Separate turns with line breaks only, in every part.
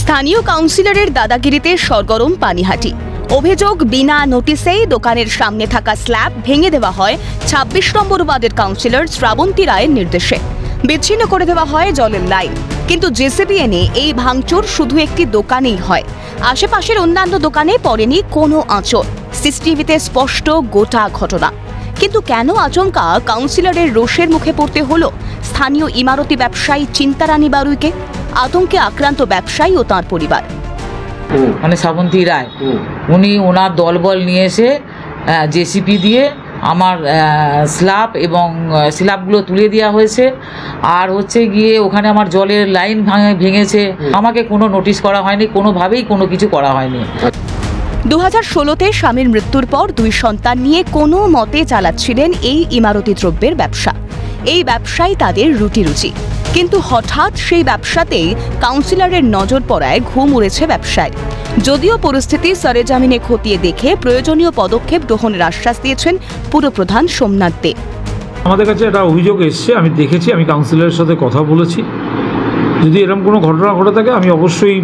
স্থানীয় কাউন্সিলরের দাদাগিরিতে সরগরম পানিহাটি। অভিযোগ, বিনা নোটিশেই দোকানের সামনে থাকা স্ল্যাব ভেঙে দেওয়া হয় ২৬ নম্বর ওয়ার্ডের কাউন্সিলর শ্রাবন্তী রায়ের নির্দেশে। বিচ্ছিন্ন করে দেওয়া হয় জলের লাইন। কিন্তু জেসিবি এনে এই ভাঙচুর শুধু একটি দোকানেই হয়, আশেপাশের অন্যান্য দোকানে পড়েনি কোনো আঁচড়। সিসিটিভিতে স্পষ্ট গোটা ঘটনা। কিন্তু কেন আচমকা কাউন্সিলরের রোষের মুখে পড়তে হলো স্থানীয় ইমারতি ব্যবসায়ী চিন্তারানী বারুইকে? আতঙ্কে আক্রান্ত ব্যবসায়ী ও তাঁর পরিবার।
মানে শ্রাবন্তী রায়, উনি ওনার দলবল নিয়ে এসে জেসিপি দিয়ে আমার স্ল্যাব স্ল্যাবগুলো তুলে দেওয়া হয়েছে। আর হচ্ছে গিয়ে ওখানে আমার জলের লাইন ভেঙেছে। আমাকে কোনো নোটিশ করা হয়নি, কোনোভাবেই কোনো কিছু করা হয়নি।
2016-তে স্বামীর মৃত্যুর পর 2 সন্তান নিয়ে কোনো মতে চালাচ্ছিলেন এই ইমারতি দ্রব্যের ব্যবসা। এই ব্যবসায় তাদের রুটি। কিন্তু হঠাৎ সেই ব্যবসাতেই কাউন্সিলরের নজর পড়ায় ঘুম উড়েছে ব্যবসায়। যদিও পরিস্থিতি সরেজমিনে খতিয়ে দেখে প্রয়োজনীয় পদক্ষেপ গ্রহণের আশ্বাস দিয়েছেন পুরপ্রধান সোমনাথ দে।
আমাদের কাছে একটা অভিযোগ এসছে, আমি দেখেছি, আমি কাউন্সিলরের সাথে কথা বলেছি। যদি এরকম কোনো ঘটনা ঘটে থাকে আমি অবশ্যই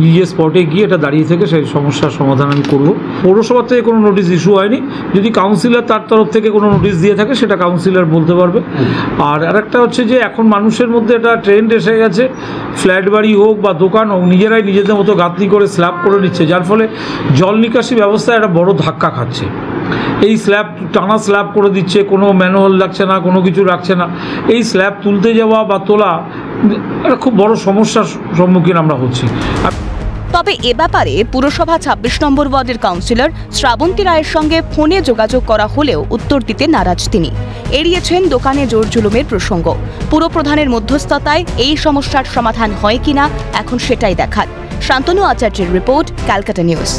নিজের স্পটে গিয়ে এটা দাঁড়িয়ে থেকে সেই সমস্যার সমাধান আমি করব। পৌরসভার থেকে কোনো নোটিশ ইস্যু হয়নি। যদি কাউন্সিলর তার তরফ থেকে কোনো নোটিশ দিয়ে থাকে সেটা কাউন্সিলর বলতে পারবে। আর আরেকটা হচ্ছে যে এখন মানুষের মধ্যে একটা ট্রেন্ড এসে গেছে, ফ্ল্যাট বাড়ি হোক বা দোকান হোক, নিজেরাই নিজেদের মতো গাঁথনি করে স্ল্যাব করে নিচ্ছে, যার ফলে জল নিকাশি ব্যবস্থায় একটা বড় ধাক্কা খাচ্ছে। এই স্ল্যাব টানা স্ল্যাব করে দিচ্ছে, কোনো ম্যানুয়াল লাগছে না, কোনো কিছু রাখছে না। এই স্ল্যাব তুলতে যাওয়া বা তোলা একটা খুব বড় সমস্যার সম্মুখীন আমরা হচ্ছি।
তবে এ ব্যাপারে পুরসভা ২৬ নম্বর ওয়ার্ডের কাউন্সিলর শ্রাবন্তী রায়ের সঙ্গে ফোনে যোগাযোগ করা হলেও উত্তর দিতে নারাজ তিনি। এড়িয়েছেন দোকানে জোর জুলুমের প্রসঙ্গ। পুরপ্রধানের মধ্যস্থতায় এই সমস্যার সমাধান হয় কিনা এখন সেটাই দেখার। শান্তনু আচার্যের রিপোর্ট, ক্যালকাটা নিউজ।